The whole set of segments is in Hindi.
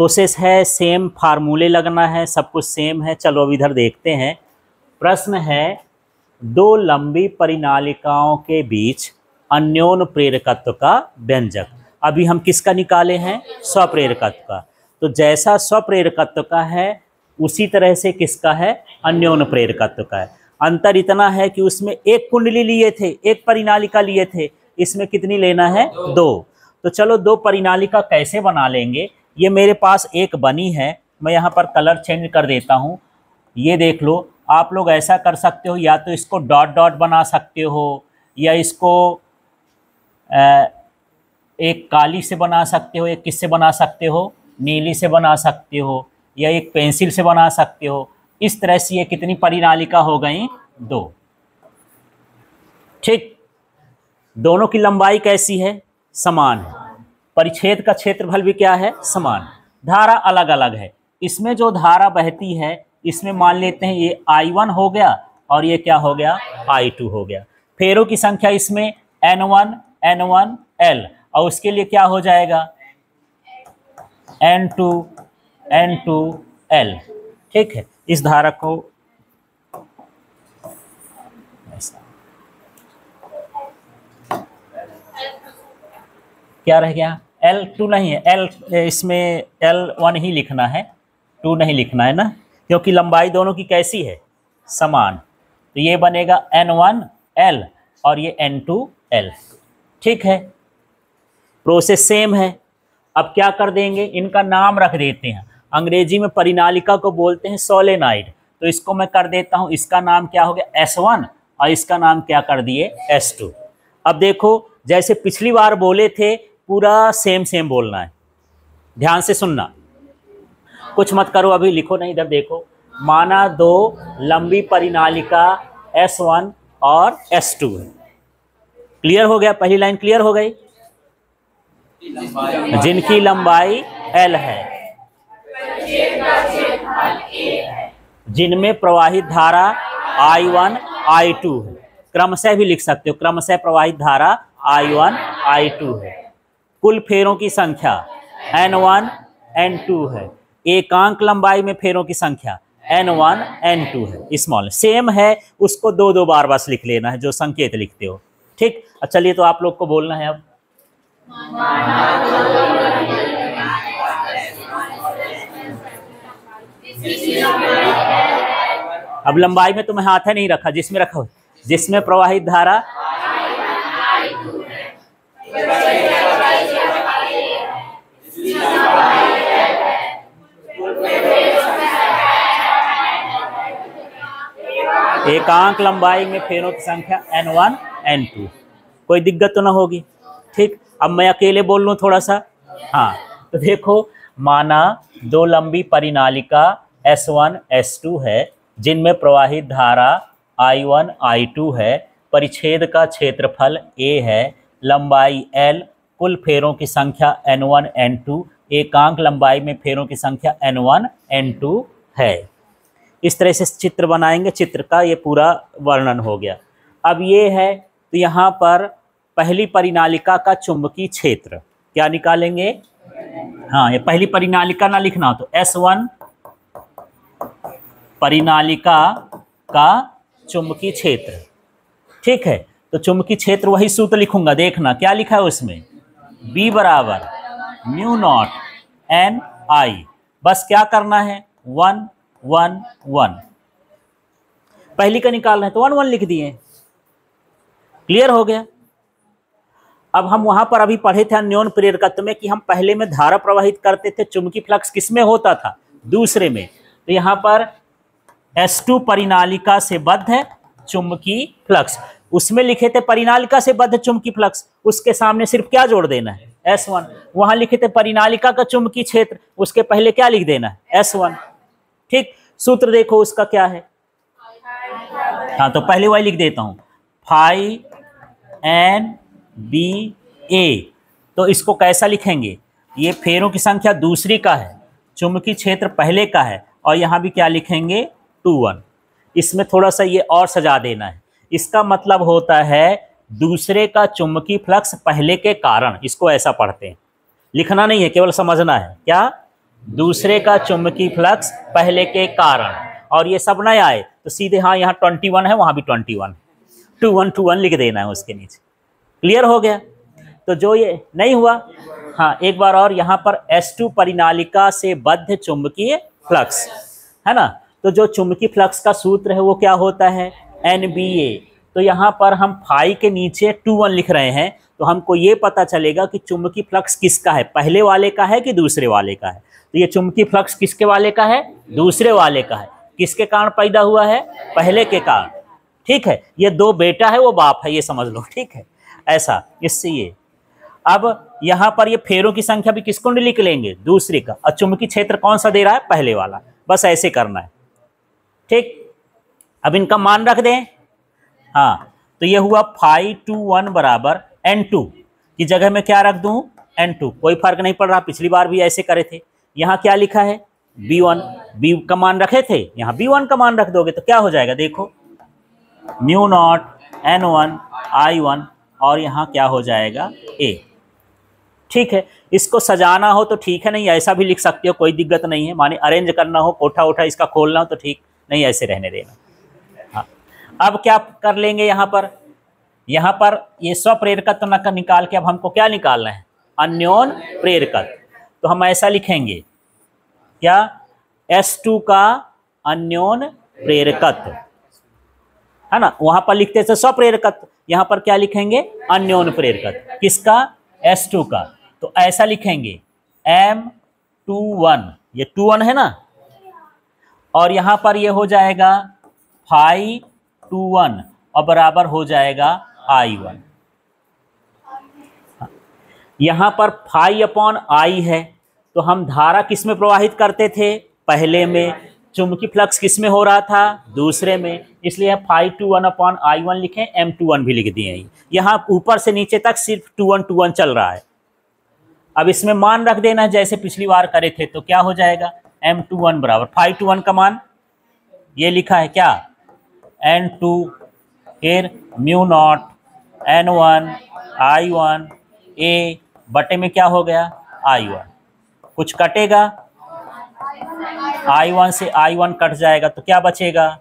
प्रोसेस है, सेम फार्मूले लगना है, सब कुछ सेम है। चलो अब इधर देखते हैं। प्रश्न है, दो लंबी परिनालिकाओं के बीच अन्योन प्रेरकत्व का व्यंजक। अभी हम किसका निकाले हैं? स्वप्रेरकत्व का। तो जैसा स्वप्रेरकत्व का है उसी तरह से किसका है? अन्योन प्रेरकत्व का है। अंतर इतना है कि उसमें एक कुंडली लिए थे, एक परिनालिका लिए थे, इसमें कितनी लेना है? दो। तो चलो दो परिनालिका कैसे बना लेंगे। ये मेरे पास एक बनी है, मैं यहाँ पर कलर चेंज कर देता हूँ। ये देख लो, आप लोग ऐसा कर सकते हो, या तो इसको डॉट डॉट बना सकते हो, या इसको एक काली से बना सकते हो, एक किससे बना सकते हो? नीली से बना सकते हो, या एक पेंसिल से बना सकते हो। इस तरह से ये कितनी परिनालिका हो गई? दो। ठीक, दोनों की लंबाई कैसी है? समान है। परिच्छेद का क्षेत्रफल भी क्या है? समान। धारा अलग अलग है। इसमें जो धारा बहती है इसमें मान लेते हैं ये I1 हो गया और ये क्या हो गया? I2 हो गया। फेरों की संख्या इसमें N1 N1 L, और उसके लिए क्या हो जाएगा? N2 N2 L। ठीक है, इस धारा को क्या रह गया? L2 नहीं है, L इसमें L1 ही लिखना है, 2 नहीं लिखना है ना, क्योंकि लंबाई दोनों की कैसी है? समान। तो ये बनेगा N1 L और ये N2 L। ठीक है, प्रोसेस सेम है। अब क्या कर देंगे? इनका नाम रख देते हैं। अंग्रेजी में परिनालिका को बोलते हैं सोलेनाइड, तो इसको मैं कर देता हूँ, इसका नाम क्या हो गया? S1, और इसका नाम क्या कर दिए? S2। अब देखो, जैसे पिछली बार बोले थे पूरा सेम सेम बोलना है, ध्यान से सुनना, कुछ मत करो, अभी लिखो नहीं, इधर देखो। माना दो लंबी परिनालिका S1 और S2 है। क्लियर हो गया? पहली लाइन क्लियर हो गई? जिनकी लंबाई L है, जिनमें प्रवाहित धारा I1 I2 है। क्रमशः भी लिख सकते हो, क्रमशः प्रवाहित धारा I1 I2 है। कुल फेरों की संख्या N1 N2 है। एकांक लंबाई में फेरों की संख्या N1 N2 है। स्मॉल सेम है, उसको दो दो बार बस लिख लेना है जो संकेत लिखते हो। ठीक, चलिए तो आप लोग को बोलना है अब। अब लंबाई में तुम्हें हाथ है नहीं रखा, जिसमें रखा हो, जिसमें प्रवाहित धारा एकांक लंबाई में फेरों की संख्या N1 N2। कोई दिक्कत तो ना होगी? ठीक, अब मैं अकेले बोल लूँ थोड़ा सा। हाँ, तो देखो, माना दो लंबी परिनालिका S1 S2 है, जिनमें प्रवाहित धारा I1 I2 है, परिच्छेद का क्षेत्रफल A है, लंबाई L, कुल फेरों की संख्या N1 N2, एकांक लंबाई में फेरों की संख्या N1 N2 है। इस तरह से चित्र बनाएंगे। चित्र का ये पूरा वर्णन हो गया। अब ये है, तो यहाँ पर पहली परिनालिका का चुंबकीय क्षेत्र क्या निकालेंगे? हाँ, ये पहली परिनालिका ना लिखना हो तो S1 परिनालिका का चुंबकीय क्षेत्र। ठीक है, तो चुंबकीय क्षेत्र वही सूत्र लिखूंगा, देखना क्या लिखा है उसमें? B बराबर म्यू नॉट N I। बस क्या करना है? 1 1 1। पहली का निकालना है तो 1 1 लिख दिए। क्लियर हो गया? अब हम वहां पर अभी पढ़े थे अन्योन प्रेरकत्व में कि हम पहले में धारा प्रवाहित करते थे, चुंबकीय फ्लक्स किसमें होता था? दूसरे में। तो यहाँ पर S2 परिनालिका से बद्ध है चुंबकीय फ्लक्स, उसमें लिखे थे परिनालिका से बद्ध चुंबकीय फ्लक्स, उसके सामने सिर्फ क्या जोड़ देना है? S1। वहां लिखे थे परिनालिका का चुंबकीय क्षेत्र, उसके पहले क्या लिख देना है? S1। ठीक, सूत्र देखो उसका क्या है? हाँ, तो पहले वही लिख देता हूं, फाई N B A। तो इसको कैसा लिखेंगे? ये फेरों की संख्या दूसरी का है, चुंबकीय क्षेत्र पहले का है, और यहाँ भी क्या लिखेंगे? 2 1। इसमें थोड़ा सा ये और सजा देना है। इसका मतलब होता है दूसरे का चुंबकीय फ्लक्स पहले के कारण, इसको ऐसा पढ़ते हैं, लिखना नहीं है, केवल समझना है। क्या? दूसरे का चुंबकीय फ्लक्स पहले के कारण, और ये सब न आए तो सीधे हाँ यहाँ 21 है, वहां भी 21, 21 लिख देना है उसके नीचे। क्लियर हो गया? तो जो ये नहीं हुआ, हाँ एक बार और, यहाँ पर S2 परिनालिका से बद्ध चुंबकीय फ्लक्स है ना, तो जो चुंबकीय फ्लक्स का सूत्र है वो क्या होता है, NBA। तो यहाँ पर हम फाई के नीचे 21 लिख रहे हैं, तो हमको ये पता चलेगा कि चुंबकीय फ्लक्स किसका है, पहले वाले का है कि दूसरे वाले का है। तो ये चुंबकीय फ्लक्स किसके वाले का है, दूसरे वाले का है। किसके कारण पैदा हुआ है, पहले के कारण। ठीक है, ये दो बेटा है वो बाप है, ये समझ लो। ठीक है, ऐसा इससे ये। अब यहाँ पर ये फेरों की संख्या भी किसको लिख लेंगे, दूसरे का, और चुंबकीय क्षेत्र कौन सा दे रहा है, पहले वाला। बस ऐसे करना है। ठीक, अब इनका मान रख दें। हाँ, तो ये हुआ φ21 बराबर N2 की जगह में क्या रख दूं, N2। कोई फर्क नहीं पड़ रहा, पिछली बार भी ऐसे करे थे। यहाँ क्या लिखा है, B1, B का मान रखे थे, यहाँ B1 का मान रख दोगे तो क्या हो जाएगा, देखो μ0 N1 I1, और यहाँ क्या हो जाएगा A। ठीक है, इसको सजाना हो तो ठीक है, नहीं ऐसा भी लिख सकते हो, कोई दिक्कत नहीं है। माने अरेंज करना हो, कोठा उठा इसका खोलना हो तो ठीक, नहीं ऐसे रहने देना। हाँ, अब क्या कर लेंगे, यहाँ पर ये स्वप्रेरकत्व निकाल के अब हमको क्या निकालना है, अन्योन प्रेरकत्व। तो हम ऐसा लिखेंगे क्या, S2 का अन्योन प्रेरकत्व है ना, वहां पर लिखते थे स्वप्रेरकत्व, यहाँ पर क्या लिखेंगे, अन्योन प्रेरकत्व। किसका, S2 का। तो ऐसा लिखेंगे M21, ये 21 है ना, और यहाँ पर ये हो जाएगा φ21 और बराबर हो जाएगा I1। यहाँ पर φ/I है, तो हम धारा किस में प्रवाहित करते थे, पहले में। चुंबकीय फ्लक्स किस में हो रहा था, दूसरे में, इसलिए φ21/I1 लिखें, M21 भी लिख दिए। यहाँ ऊपर से नीचे तक सिर्फ 21 चल रहा है। अब इसमें मान रख देना जैसे पिछली बार करे थे, तो क्या हो जाएगा, M21 बराबर φ21 का मान ये लिखा है क्या, N2 फिर μ0 N1 I1 A बटे में क्या हो गया, I1। कुछ कटेगा, I1 से I1 कट जाएगा तो क्या बचेगा,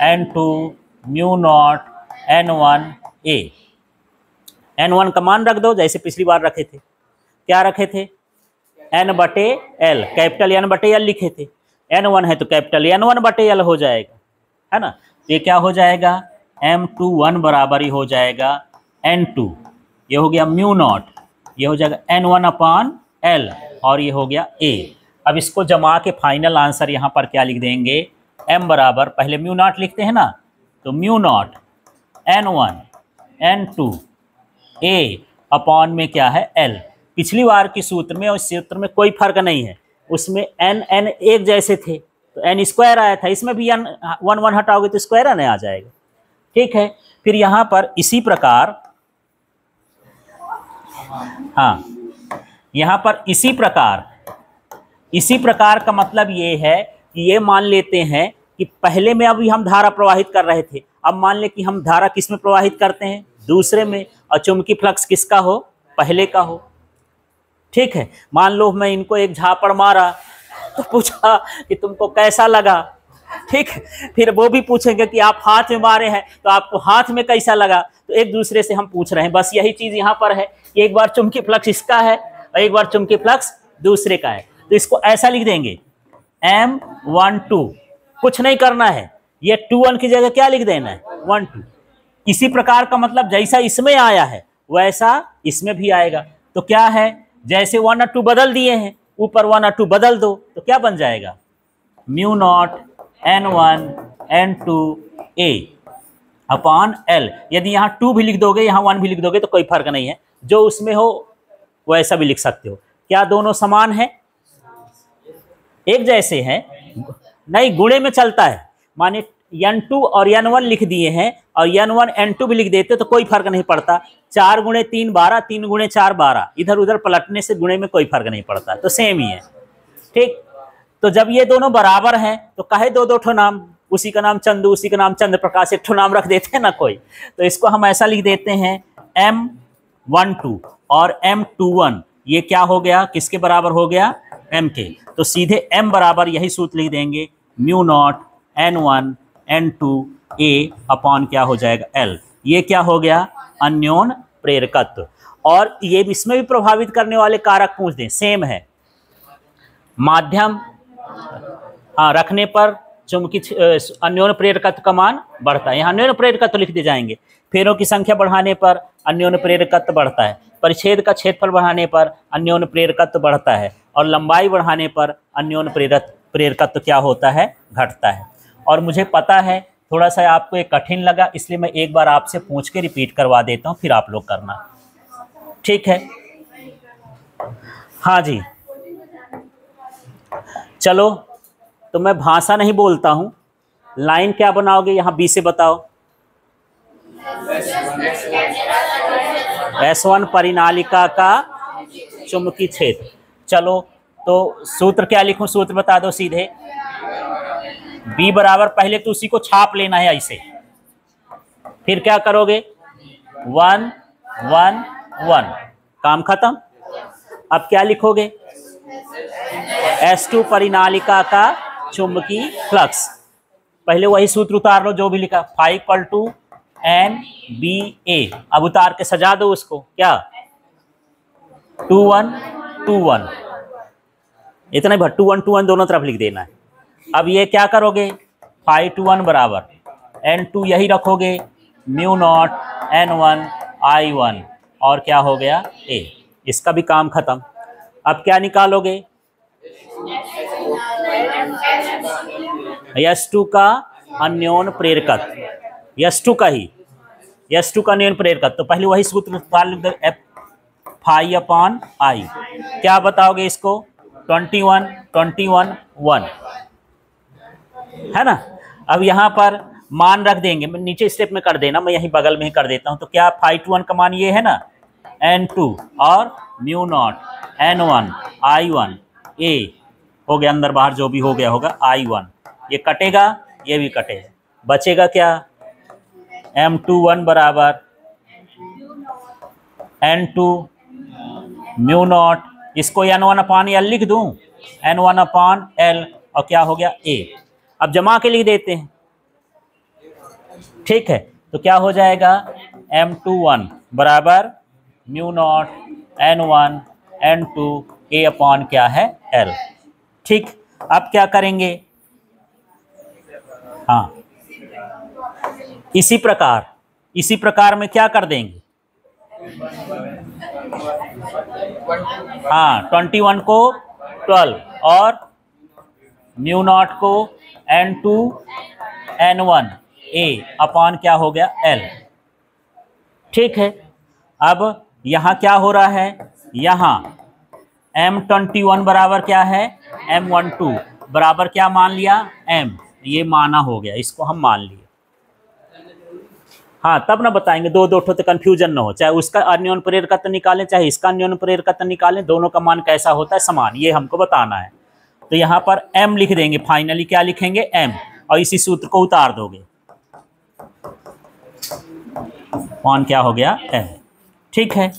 N2 μ0 N1 A। N1 का मान रख दो जैसे पिछली बार रखे थे। क्या रखे थे, N/L, कैपिटल N/L लिखे थे। N1 है तो कैपिटल N1/L हो जाएगा, है ना। तो ये क्या हो जाएगा, M21 बराबर ही हो जाएगा N2, ये हो गया μ0, ये हो जाएगा N1/L, और ये हो गया A। अब इसको जमा के फाइनल आंसर यहाँ पर क्या लिख देंगे, M बराबर, पहले μ0 लिखते हैं ना, तो μ0 N1 N2 A अपॉन में क्या है L। पिछली बार की सूत्र में और इस सूत्र में कोई फर्क नहीं है, उसमें n एक जैसे थे तो n स्क्वायर आया था, इसमें भी n 1 हटाओगे तो स्क्वायर n आ जाएगा। ठीक है, फिर यहाँ पर इसी प्रकार, हाँ यहाँ पर इसी प्रकार का मतलब ये है कि ये मान लेते हैं कि पहले में अभी हम धारा प्रवाहित कर रहे थे, अब मान ले कि हम धारा किस में प्रवाहित करते हैं, दूसरे में, और चुंबकीय फ्लक्स किसका हो, पहले का हो। ठीक है, मान लो मैं इनको एक झापड़ मारा तो पूछा कि तुमको कैसा लगा। ठीक, फिर वो भी पूछेंगे कि आप हाथ में मारे हैं तो आपको हाथ में कैसा लगा, तो एक दूसरे से हम पूछ रहे हैं। बस यही चीज यहाँ पर है कि एक बार चुंबकीय फ्लक्स इसका है और एक बार चुंबकीय फ्लक्स दूसरे का है, तो इसको ऐसा लिख देंगे M12, कुछ नहीं करना है, ये 21 की जगह क्या लिख देना है, 12। इसी प्रकार का मतलब जैसा इसमें आया है वैसा इसमें भी आएगा। तो क्या है, जैसे 1 और 2 बदल दिए हैं, ऊपर 1 और 2 बदल दो तो क्या बन जाएगा, μ0 N1 N2 A upon L। यदि यहाँ 2 भी लिख दोगे, यहाँ 1 भी लिख दोगे तो कोई फर्क नहीं है, जो उसमें हो वैसा भी लिख सकते हो। क्या दोनों समान है, एक जैसे हैं, नहीं गुणे में चलता है। माने N2 और N1 लिख दिए हैं और N1 N2 भी लिख देते तो कोई फर्क नहीं पड़ता। 4 गुणे 3 12, 3 गुणे 4 12, इधर उधर पलटने से गुणे में कोई फर्क नहीं पड़ता, तो सेम ही है। ठीक, तो जब ये दोनों बराबर हैं तो काहे दो दो ठो नाम, उसी का नाम चंदू, उसी का नाम चंद्र प्रकाश, एक ठो नाम रख देते हैं ना कोई। तो इसको हम ऐसा लिख देते हैं M12 और M21, ये क्या हो गया, किसके बराबर हो गया, m के, तो सीधे m बराबर यही सूत्र लिख देंगे, mu naught n1 n2 a upon क्या हो जाएगा l। ये क्या हो गया, अन्योन प्रेरकत्व। और ये इसमें भी प्रभावित करने वाले कारक पूछ दें, सेम है। माध्यम हाँ रखने पर चुंबकीय अन्योन प्रेरकत्व का मान बढ़ता है, यहाँ अन्योन प्रेरकत्व लिख दे जाएंगे। फेरों की संख्या बढ़ाने पर अन्योन प्रेरकत्व बढ़ता है, परिच्छेद का क्षेत्रफल बढ़ाने पर अन्योन प्रेरकत्व बढ़ता है, और लंबाई बढ़ाने पर अन्योन प्रेरकत्व क्या होता है, घटता है। और मुझे पता है थोड़ा सा आपको ये कठिन लगा, इसलिए मैं एक बार आपसे पूछ के रिपीट करवा देता हूँ, फिर आप लोग करना, ठीक है। हाँ जी, चलो तो मैं भाषा नहीं बोलता हूँ, लाइन क्या बनाओगे यहाँ बी से बताओ। S1 परिनालिका का चुंबकीय क्षेत्र। चलो तो सूत्र क्या लिखूं, सूत्र बता दो सीधे। B बराबर, पहले तो उसी को छाप लेना है ऐसे, फिर क्या करोगे 1 1 1, काम खत्म। अब क्या लिखोगे, S2 परिनालिका का चुंबकीय फ्लक्स। पहले वही सूत्र उतार लो जो भी लिखा, फाई इक्वल टू NBA। अब उतार के सजा दो उसको, क्या 2 1 2 1, इतना ही 2 1 2 1 दोनों तरफ लिख देना है। अब ये क्या करोगे, फाई 2 1 बराबर N2 यही रखोगे, म्यू नॉट N1 I1, और क्या हो गया A। इसका भी काम खत्म। अब क्या निकालोगे, S2 का अन्योन प्रेरकत्व, S2 का ही, S2 का अन्योन प्रेरकत्व। तो पहले वही सूत्र लिख दो, फाई अपॉन I। क्या बताओगे इसको, 21 21 1, है ना। अब यहाँ पर मान रख देंगे, मैं नीचे स्टेप में कर देना, मैं यहीं बगल में ही कर देता हूँ। तो क्या फाई 2 1 का मान ये है ना, N2 और mu naught N1 I1 A हो गया, अंदर बाहर जो भी हो गया होगा I1, ये कटेगा, ये भी कटेगा, बचेगा क्या, M21 बराबर N2 म्यू नॉट, इसको N1 अपान L लिख दूं, N1 अपान L, और क्या हो गया A। अब जमा के लिख देते हैं, ठीक है। तो क्या हो जाएगा, M21 बराबर mu naught N1 N2 A अपान क्या है L, ठीक। अब क्या करेंगे, हाँ इसी प्रकार में क्या कर देंगे, हाँ 21 को 12 और म्यू नॉट को N2 N1 A अपान क्या हो गया L, ठीक है। अब यहाँ क्या हो रहा है, यहाँ M21 बराबर क्या है, M12 बराबर क्या मान लिया, M, ये माना हो गया, इसको हम मान लिए। हाँ तब ना बताएंगे, दो दो तो कंफ्यूजन ना हो, चाहे उसका अन्योन प्रेरकत्व निकालें चाहे इसका अन्योन प्रेरकत्व निकालें, दोनों का मान कैसा होता है, समान, ये हमको बताना है। तो यहाँ पर M लिख देंगे, फाइनली क्या लिखेंगे M, और इसी सूत्र को उतार दोगे, मान क्या हो गया M, ठीक है।